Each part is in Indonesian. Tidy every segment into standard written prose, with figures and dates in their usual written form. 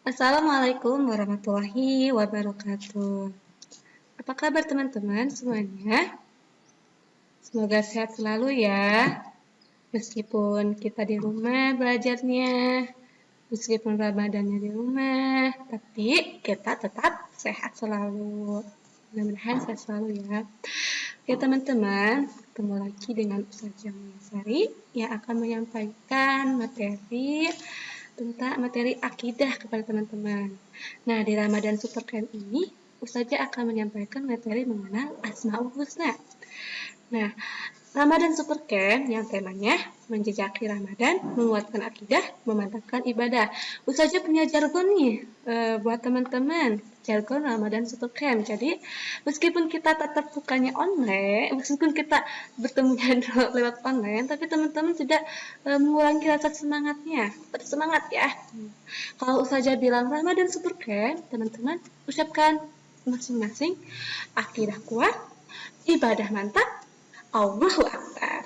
Assalamualaikum warahmatullahi wabarakatuh. Apa kabar teman-teman semuanya? Semoga sehat selalu ya. Meskipun kita di rumah belajarnya, meskipun Ramadannya di rumah, tapi kita tetap sehat selalu. Mudah-mudahan sehat selalu ya. Oke teman-teman, ketemu lagi dengan Ustazah Sari yang akan menyampaikan materi akidah kepada teman-teman. Nah, di Ramadan Super Camp ini, Ustazah akan menyampaikan materi mengenal Asmaul Husna. Nah, Ramadan Super Camp yang temanya menjejaki Ramadan, menguatkan akidah, memantapkan ibadah. Ustazah punya jargon nih buat teman-teman, jargon Ramadan Super Camp. Jadi, meskipun kita tatap mukanya online, meskipun kita bertemunya lewat online, tapi teman-teman tidak mengurangi rasa semangatnya. Bersemangat ya. Kalau Ustazah bilang Ramadan Super Camp, teman-teman ucapkan masing-masing akidah kuat, ibadah mantap, Allahu Akbar.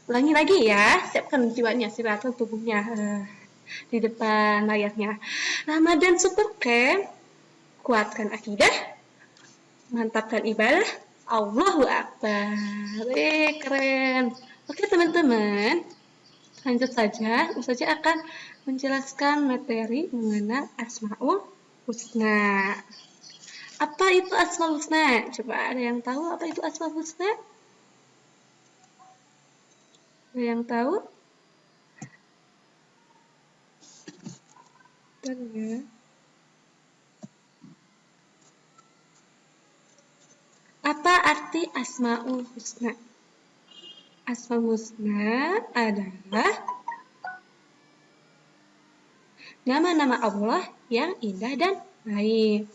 Ulangi lagi ya, siapkan jiwanya, siapkan tubuhnya di depan layarnya. Ramadan Super Camp, kuatkan akidah, mantapkan ibadah, Allahu Akbar. Keren. Oke teman-teman, lanjut saja. Ustazah akan menjelaskan materi mengenal Asmaul Husna. Apa itu Asmaul Husna? Coba ada yang tahu apa itu Asmaul Husna? Ada yang tahu? Ya. Apa arti Asmaul Husna? Asmaul Husna adalah nama-nama Allah yang indah dan baik.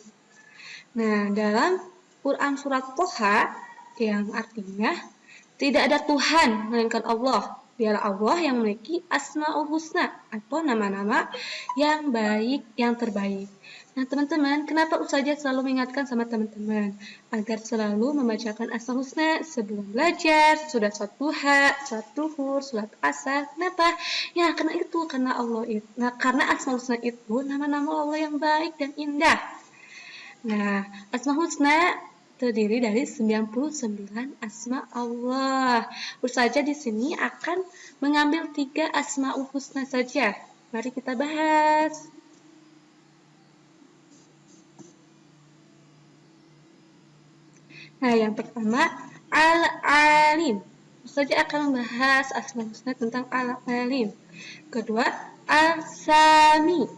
Nah, dalam Quran surat Toha yang artinya tidak ada Tuhan melainkan Allah. Dialah Allah yang memiliki Asmaul Husna atau nama-nama yang baik, yang terbaik. Nah teman-teman, kenapa Ustazah selalu mengingatkan sama teman-teman agar selalu membacakan Asmaul Husna sebelum belajar, sudah sholat duha, sholat duhur, sholat asar. Kenapa? Ya karena Allah itu. Nah, karena Asmaul Husna itu nama-nama Allah yang baik dan indah. Nah, Asmaul Husna terdiri dari 99 asma Allah. Ustazah di sini akan mengambil 3 Asmaul Husna saja. Mari kita bahas. Nah, yang pertama Al-Alim. Ustazah akan membahas Asmaul Husna tentang Al-Alim. Kedua, Al-Sami.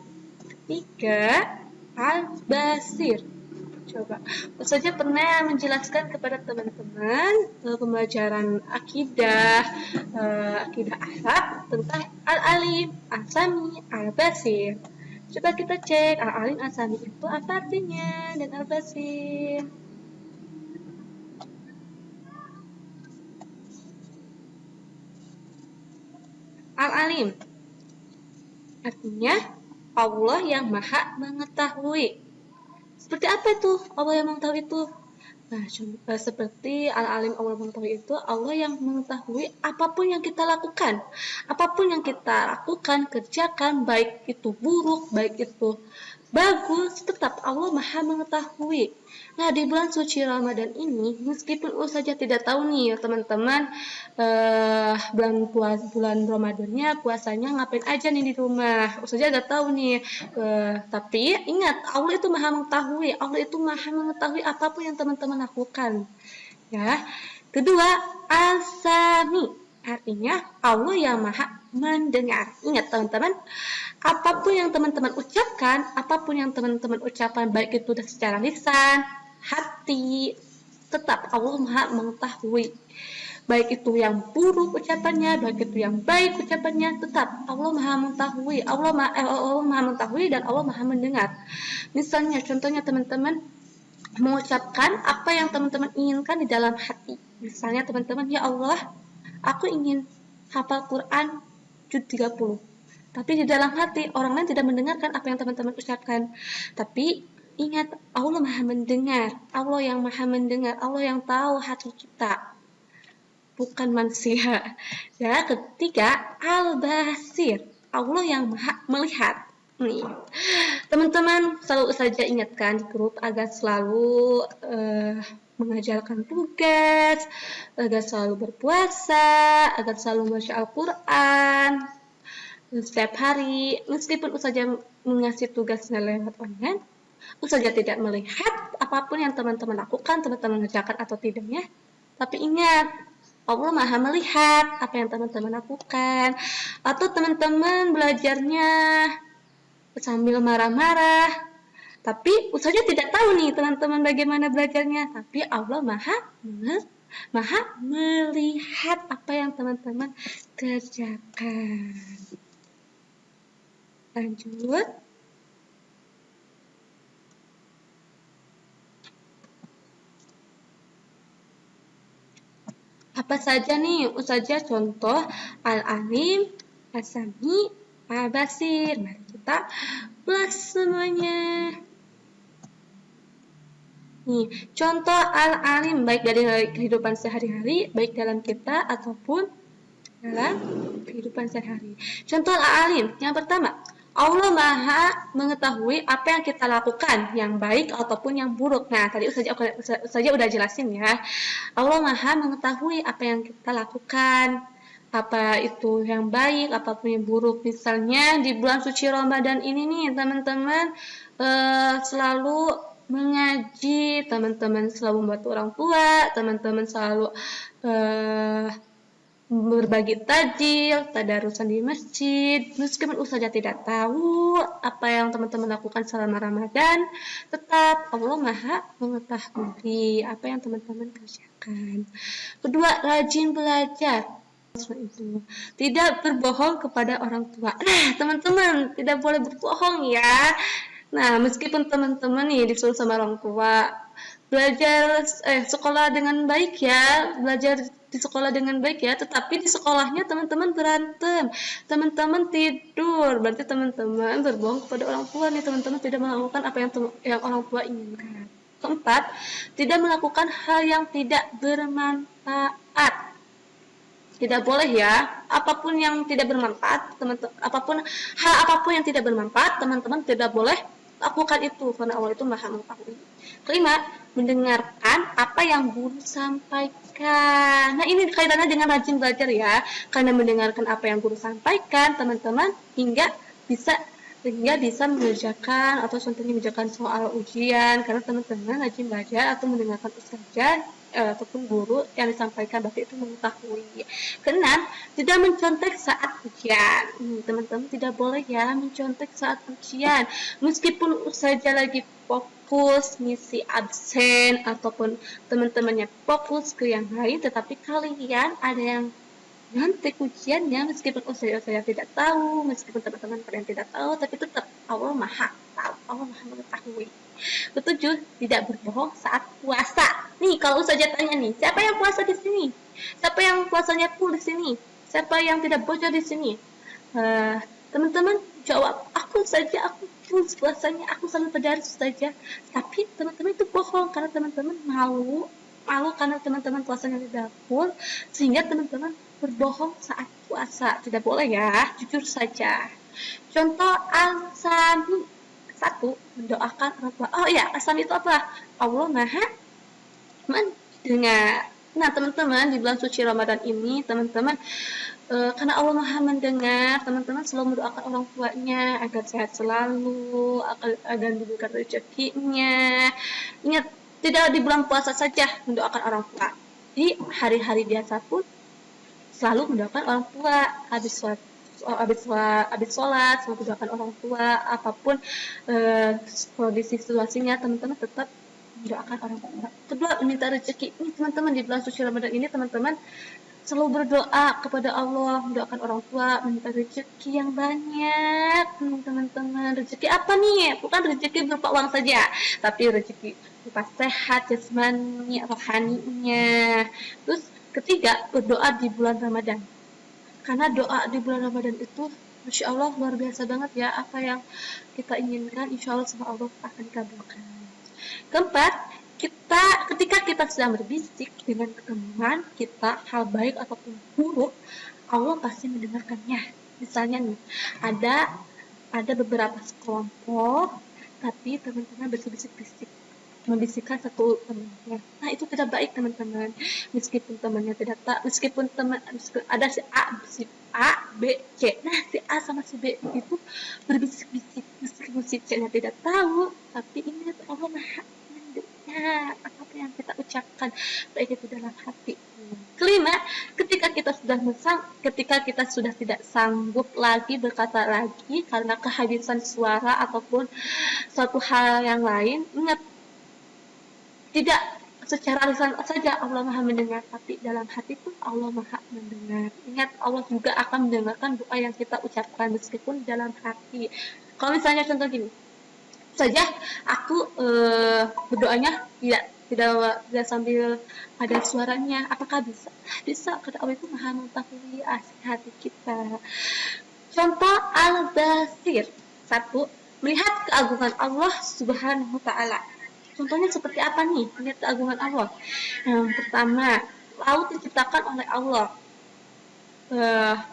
Ketiga, Al-Basir. Coba, Ustazah pernah menjelaskan kepada teman-teman pembelajaran akidah akhlak tentang Al-Alim, Al-Sami, Al-Basir. Coba kita cek Al-Alim, Al-Sami itu apa artinya dan Al-Basir. Al-Alim artinya Allah yang maha mengetahui. Seperti apa itu Allah yang mengetahui itu? Nah, seperti Al-Alim Allah mengetahui itu Allah yang mengetahui apapun yang kita lakukan. Apapun yang kita lakukan, kerjakan, baik itu buruk, baik itu bagus, tetap Allah maha mengetahui. Nah, di bulan suci Ramadan ini, meskipun Ustazah tidak tahu nih teman-teman bulan Ramadannya puasanya ngapain aja nih di rumah. Ustazah udah tahu nih. Tapi ingat, Allah itu maha mengetahui. Allah itu maha mengetahui apapun yang teman-teman lakukan. Ya. Kedua, Al-Sami. Artinya Allah yang maha mendengar. Ingat teman-teman, apapun yang teman-teman ucapkan, apapun yang teman-teman ucapkan, baik itu secara lisan, hati, tetap Allah maha mengetahui. Baik itu yang buruk ucapannya, baik itu yang baik ucapannya, tetap Allah maha mengetahui. Allah maha mengetahui dan Allah maha mendengar. Misalnya, contohnya teman-teman mengucapkan apa yang teman-teman inginkan di dalam hati. Misalnya teman-teman, ya Allah, aku ingin hafal Quran juz 30. Tapi di dalam hati orang lain tidak mendengarkan apa yang teman-teman ucapkan. Tapi ingat, Allah maha mendengar. Allah yang maha mendengar. Allah yang tahu hati kita, bukan manusia. Ya, ketiga, Al-Basir. Allah yang maha melihat. Nih, Teman-teman selalu saja ingatkan di grup agar selalu mengajarkan tugas, agar selalu berpuasa, agar selalu membaca Al-Quran setiap hari. Meskipun Ustazah mengasih tugasnya lewat online, Ustazah tidak melihat apapun yang teman-teman lakukan, teman-teman mengerjakan atau tidaknya. Tapi ingat, Allah Maha melihat apa yang teman-teman lakukan. Atau teman-teman belajarnya sambil marah-marah. Tapi Ustazah tidak tahu nih teman-teman bagaimana belajarnya. Tapi Allah Maha melihat apa yang teman-teman kerjakan. Lanjut. Apa saja nih Ustazah contoh Al-Alim, As-Sami, Al-Basir. Mari kita ulas semuanya. Nih, contoh Al-Alim baik dari kehidupan sehari-hari, baik dalam kita ataupun dalam kehidupan sehari-hari. Contoh Al-Alim, yang pertama, Allah Maha mengetahui apa yang kita lakukan, yang baik ataupun yang buruk. Nah, tadi Ustazah udah jelasin ya. Allah Maha mengetahui apa yang kita lakukan, apa itu yang baik, apapun yang buruk. Misalnya di bulan suci Ramadan ini nih, teman-teman selalu mengaji, teman-teman selalu membantu orang tua, teman-teman selalu berbagi tajil, tadarusan di masjid. Meskipun Ustazah tidak tahu apa yang teman-teman lakukan selama Ramadan, tetap Allah Maha mengetahui apa yang teman-teman kerjakan. Kedua, rajin belajar. Itu tidak berbohong kepada orang tua. Nah, teman-teman tidak boleh berbohong ya. Nah, meskipun teman-teman nih disuruh sama orang tua belajar sekolah dengan baik ya, belajar di sekolah dengan baik ya, tetapi di sekolahnya teman-teman berantem, teman-teman tidur, berarti teman-teman berbohong kepada orang tua nih, teman-teman tidak melakukan apa yang orang tua inginkan. Keempat, tidak melakukan hal yang tidak bermanfaat. Tidak boleh ya, apapun yang tidak bermanfaat, teman-teman, hal apapun yang tidak bermanfaat, teman-teman tidak boleh lakukan itu karena Allah itu Maha mengetahui. Kelima, mendengarkan apa yang guru sampaikan. Nah, ini kaitannya dengan rajin belajar ya. Karena mendengarkan apa yang guru sampaikan, teman-teman hingga bisa mengerjakan atau contohnya mengerjakan soal ujian karena teman-teman rajin belajar atau mendengarkan ustazah ataupun guru yang disampaikan, berarti itu mengetahui. Keenam, tidak mencontek saat ujian. Teman-teman tidak boleh ya mencontek saat ujian. Meskipun ustazah lagi fokus ngisi absen ataupun teman-temannya fokus ke yang lain, tetapi kalian ada yang nyontek ujiannya, meskipun saya tidak tahu, meskipun teman-teman kalian tidak tahu, tapi tetap Allah Maha tahu, Allah Maha mengetahui. Ketujuh, tidak berbohong saat puasa. Nih, kalau Ustazah tanya nih, siapa yang puasa di sini? Siapa yang puasanya full di sini? Siapa yang tidak bocor di sini? Teman-teman jawab, aku saja, aku full puasanya, aku selalu tadarus saja. Tapi teman-teman itu bohong karena teman-teman malu karena teman-teman puasanya tidak full, sehingga teman-teman berbohong saat puasa. Tidak boleh ya, jujur saja. Contoh Al-Sami. Satu, mendoakan orang tua. Oh ya, Al-Sami itu apa? Allah Maha mendengar. Nah, teman-teman, di bulan suci Ramadan ini, teman-teman, karena Allah Maha mendengar, teman-teman selalu mendoakan orang tuanya agar sehat selalu, agar diberikan rezekinya. Ingat, tidak di bulan puasa saja mendoakan orang tua. Di hari-hari biasa pun selalu mendoakan orang tua, habis sholat selalu mendoakan orang tua, apapun kondisi situasinya, teman-teman tetap mendoakan orang tua. Kedua, meminta rezeki. Ini teman-teman di bulan suci Ramadan ini, teman-teman selalu berdoa kepada Allah, mendoakan orang tua, meminta rezeki yang banyak. Teman-teman, rezeki apa nih? Bukan rezeki berupa uang saja, tapi rezeki berupa sehat jasmani, rohaninya. Terus ketiga, berdoa di bulan Ramadan. Karena doa di bulan Ramadan itu, Masya Allah, luar biasa banget ya. Apa yang kita inginkan, insya Allah sama Allah akan dikabulkan. Keempat, ketika kita sedang berbisik dengan teman kita, hal baik ataupun buruk, Allah pasti mendengarkannya. Misalnya nih, ada beberapa sekelompok tapi teman-teman berbisik-bisik membisikkan satu temannya. Nah, itu tidak baik, teman-teman. Meskipun ada si A, B, C. Nah, si A sama si B itu berbisik-bisik, meskipun si C-nya tidak tahu, tapi ingat Allah Maha mendengar apapun yang kita ucapkan, baik itu dalam hati. Kelima, ketika kita sudah tidak sanggup lagi berkata lagi karena kehabisan suara ataupun suatu hal yang lain, ingat tidak secara lisan saja Allah Maha mendengar, tapi dalam hati pun Allah Maha mendengar. Ingat, Allah juga akan mendengarkan doa yang kita ucapkan meskipun dalam hati. Kalau misalnya contoh gini, saja aku berdoanya tidak sambil ada suaranya, apakah bisa? Bisa, karena Allah itu Maha mengetahui hati kita. Contoh al-basir. Satu, melihat keagungan Allah Subhanahu wa taala. Contohnya seperti apa nih? Lihat keagungan Allah. Yang pertama, laut diciptakan oleh Allah.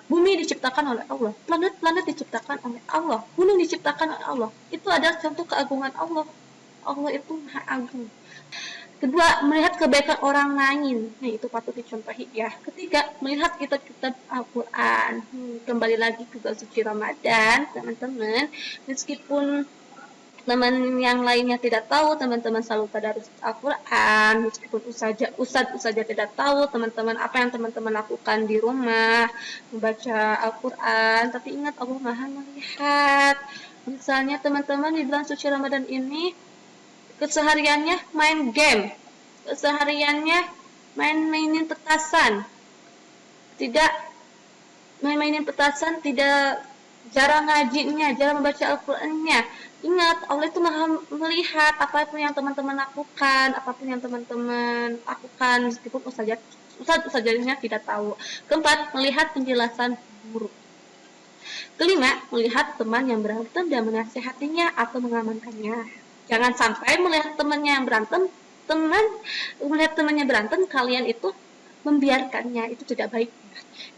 Bumi diciptakan oleh Allah. Planet-planet diciptakan oleh Allah. Gunung diciptakan oleh Allah. Itu adalah contoh keagungan Allah. Allah itu Maha Agung. Kedua, melihat kebaikan orang lain. Nah, itu patut dicontohi ya. Ketiga, melihat kitab-kitab Al-Quran. Kembali lagi ke bulan suci Ramadan, teman-teman. Meskipun teman yang lainnya tidak tahu, teman-teman selalu tadarus Al-Quran. Meskipun ustadz tidak tahu, teman-teman apa yang teman-teman lakukan di rumah, membaca Al-Quran. Tapi ingat, Allah Maha melihat. Misalnya teman-teman di bulan suci Ramadan ini, kesehariannya main game, kesehariannya mainin petasan, tidak tidak jarang ngajinya, jarang membaca Al-Qurannya. Ingat, Allah itu Maha melihat apapun yang teman-teman lakukan, meskipun ustazahnya tidak tahu. Keempat, melihat penjelasan guru. Kelima, melihat teman yang berantem dan menasihatinya atau mengamankannya. Jangan sampai melihat temannya berantem, kalian itu membiarkannya, itu tidak baik.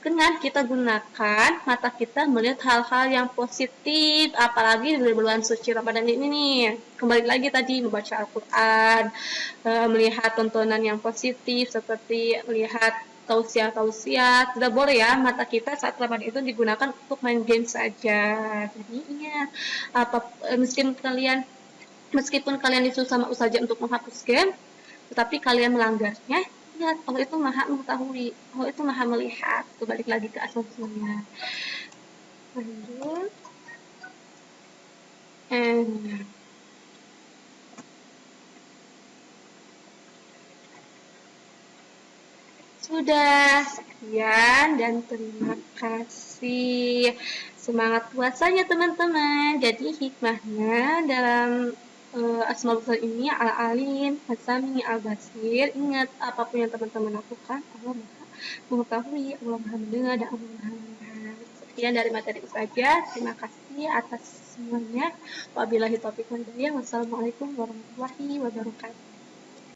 Dengan kita gunakan mata kita melihat hal-hal yang positif, apalagi di bulan suci Ramadan ini nih. Kembali lagi tadi, membaca Al-Quran, melihat tontonan yang positif, seperti melihat tausiah. Tidak boleh ya, mata kita saat Ramadan itu digunakan untuk main game saja. Jadi ingat, meskipun kalian disuruh sama ustazah untuk menghapus game, tetapi kalian melanggarnya, ingat, Allah itu Maha mengetahui, Allah itu Maha melihat. Balik lagi ke asal-usulnya. Lanjut. Sudah, sekian dan terima kasih. Semangat puasanya teman-teman. Jadi hikmahnya dalam Asmaul Husna ini Al-Alim, Al-Sami, Al-Basir. Ingat, apapun yang teman-teman lakukan, Allah Maha mengetahui, Allah Maha mendengar, dan Allah Maha melihat. Sekian dari materi saja. Terima kasih atas semuanya. Wabillahi taufiq wal hidayah. Wassalamualaikum warahmatullahi wabarakatuh.